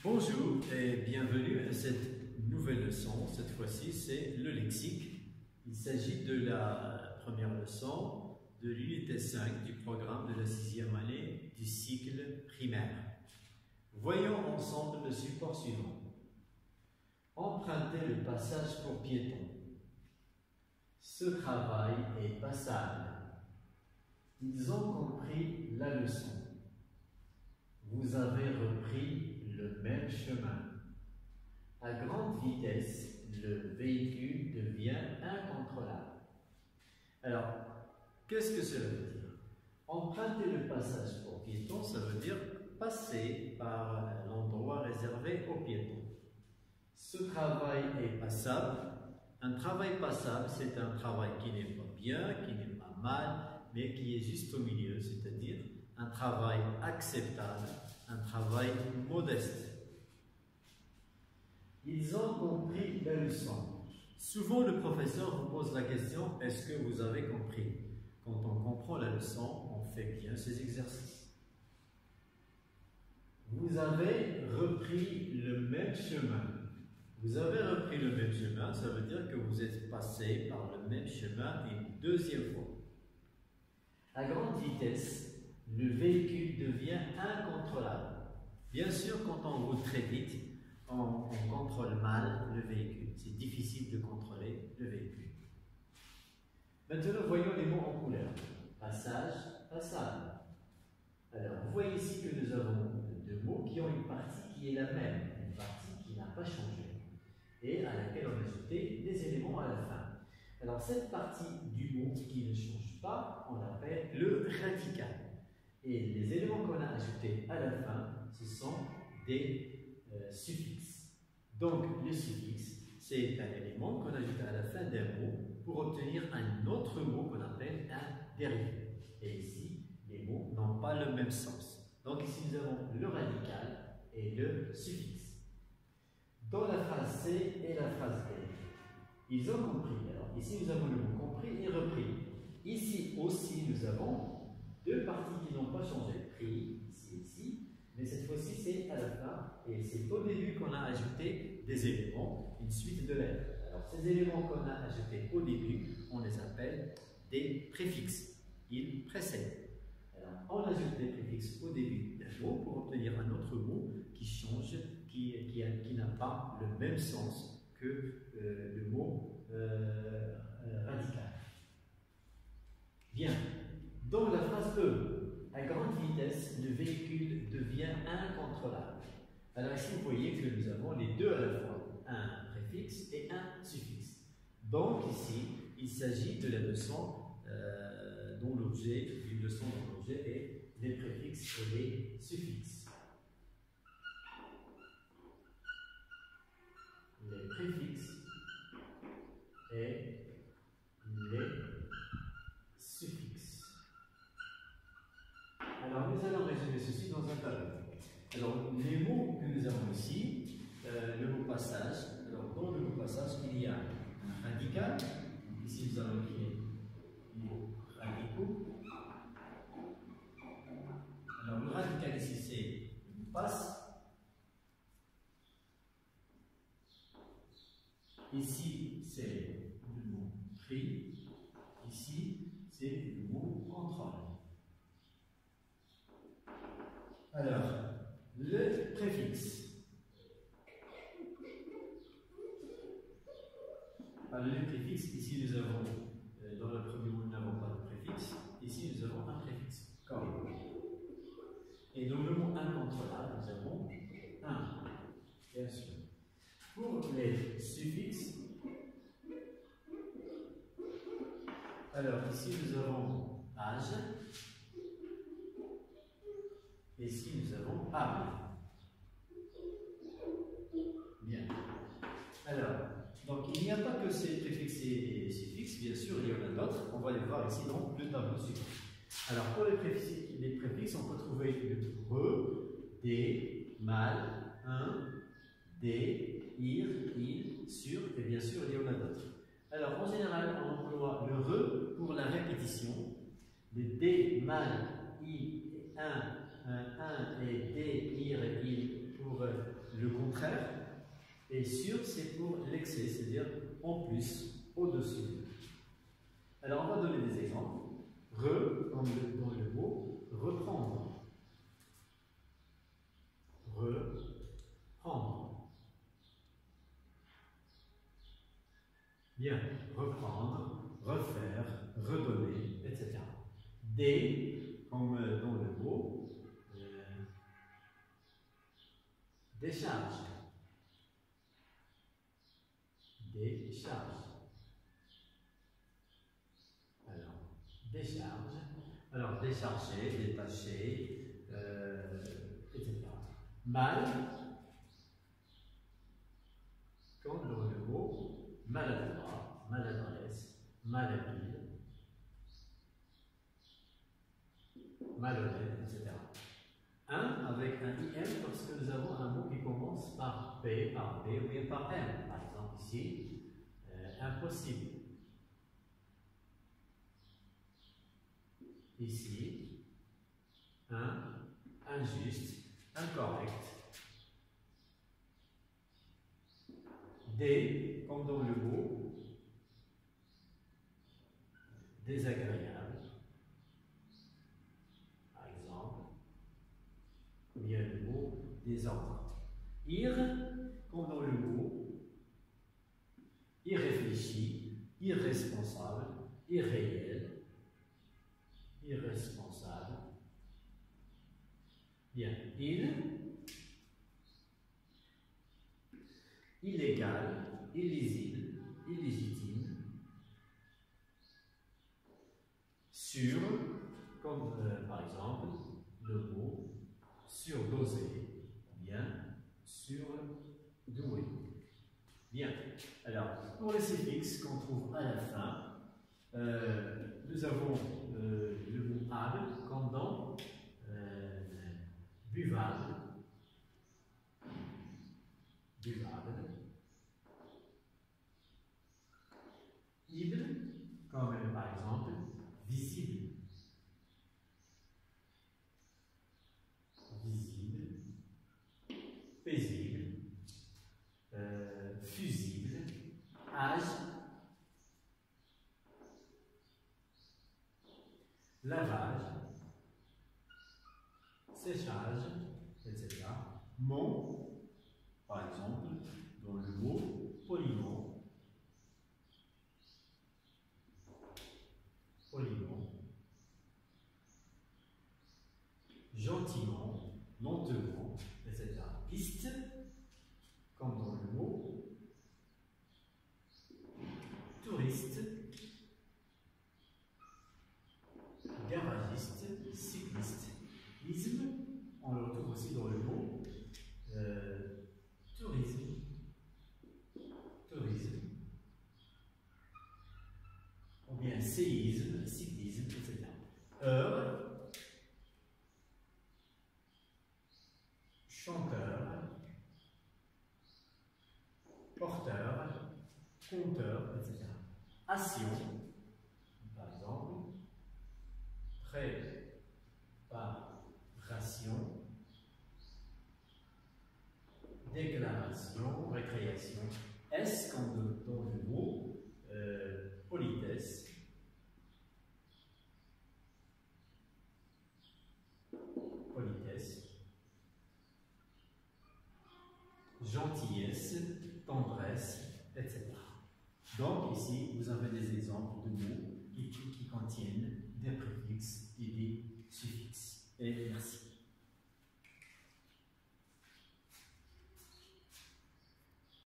Bonjour et bienvenue à cette nouvelle leçon. Cette fois-ci, c'est le lexique. Il s'agit de la première leçon de l'unité 5 du programme de la 6e année du cycle primaire. Voyons ensemble le support suivant. Empruntez le passage pour piétons. Ce travail est passable. Ils ont compris la leçon. Vous avez repris le même chemin. À grande vitesse, le véhicule devient incontrôlable. Alors, qu'est-ce que cela veut dire? Emprunter le passage pour piétons, ça veut dire passer par l'endroit réservé aux piétons. Ce travail est passable. Un travail passable, c'est un travail qui n'est pas bien, qui n'est pas mal, mais qui est juste au milieu, c'est-à-dire un travail acceptable, un travail modeste. Ils ont compris la leçon. Souvent, le professeur vous pose la question, est-ce que vous avez compris? Quand on comprend la leçon, on fait bien ces exercices. Vous avez repris le même chemin. Vous avez repris le même chemin, ça veut dire que vous êtes passé par le même chemin une deuxième fois. À grande vitesse, le véhicule devient incontrôlable. Bien sûr, quand on roule très vite, on contrôle mal le véhicule. C'est difficile de contrôler le véhicule. Maintenant, voyons les mots en couleur. Passage, passable. Alors, vous voyez ici que nous avons deux mots qui ont une partie qui est la même, une partie qui n'a pas changé, et à laquelle on a ajouté des éléments à la fin. Alors, cette partie du mot qui ne change pas, on l'appelle le radical. Et les éléments qu'on a ajoutés à la fin, ce sont des suffixes. Donc, le suffixe, c'est un élément qu'on ajoute à la fin d'un mot pour obtenir un autre mot qu'on appelle un dérivé. Et ici, les mots n'ont pas le même sens. Donc, ici, nous avons le radical et le suffixe. Dans la phrase C et la phrase D, ils ont compris. Alors, ici, nous avons le mot compris et repris. Ici aussi, nous avons deux parties qui n'ont pas changé. Pris, ici et ici. Mais cette fois-ci, c'est à la fin. Et c'est au début qu'on a ajouté des éléments, une suite de lettres. Alors, ces éléments qu'on a ajoutés au début, on les appelle des préfixes. Ils précèdent. Alors, on ajoute des préfixes au début d'un mot pour obtenir un autre mot qui change, qui n'a pas le même sens que le mot radical. Bien. Dans la phrase E, à grande vitesse, le véhicule devient incontrôlable. Alors ici, vous voyez que nous avons les deux à la fois, un préfixe et un suffixe. Donc ici, il s'agit de la leçon dont l'objet, d'une leçon dont l'objet est les préfixes et les suffixes. Les préfixes et les suffixes. Alors, nous allons résumer ceci dans un tableau. Alors, les mots que nous avons ici, le mot passage. Alors, dans le mot passage, il y a un radical. Ici, nous allons écrire le mot radicaux. Alors, le radical ici, c'est le mot passe. Ici, c'est le mot pris. Ici, c'est le mot contrôle. Alors, le préfixe. Alors, le préfixe, ici nous avons, dans le premier mot, nous n'avons pas de préfixe. Ici, nous avons un préfixe, comme. Et dans le mot incontrôlable, nous avons un, bien sûr. Pour les suffixes, alors ici nous avons âge. Ici, nous avons âme. Bien. Alors, donc il n'y a pas que ces préfixes et suffixes, bien sûr, il y en a d'autres. On va les voir ici dans le tableau suivant. Alors, pour les préfixes, on peut trouver le re, des, mal, un, des, ir, il, sur, et bien sûr, il y en a d'autres. Alors, en général, on emploie le re pour la répétition, le des, mal, i, un et des, ir et il pour contraire. Et sur, c'est pour l'excès, c'est-à-dire en plus, au-dessus. Alors, on va donner des exemples. Comme dans le mot reprendre. Reprendre. Bien, reprendre, refaire, redonner, etc. Des, comme dans le mot décharge. Décharge. Alors, décharge. Alors, décharger, détacher, etc. Mal, comme dans le mot maladroit, maladresse, malhabile, malhonnête, etc. Un avec un IM parce que nous avons un mot qui commence par P, par B ou bien par M. Par exemple, ici, impossible. Ici, injuste, incorrect. Des, comme dans le mot désagréable, par exemple, ou bien le mot désordre. Ir, comme dans le mot irréfléchi, irresponsable, irréel, irresponsable. Bien, illégal, illisible, illégitime, sur, comme par exemple le mot surdosé, bien, surdoué. Bien, alors pour les suffixes qu'on trouve à la fin, nous avons le mot able comme dans buvable, buvable, ible, comme par exemple visible, visible, paisible, fusible, âge, lavage, séchage, etc. Mot, par exemple, dans le mot poliment, gentiment, lentement, etc. Piste, comme dans le mot touriste, garagiste, cycliste. Isme, on le retrouve aussi dans le mot tourisme, ou bien séisme, cyclisme, etc. Heure, chanteur, porteur, compteur, etc. Action, par exemple, préparation, déclaration, récréation. S comme dans le mot politesse, gentillesse, tendresse, etc. Donc ici, vous avez des exemples de mots qui contiennent des préfixes et des suffixes. Et merci.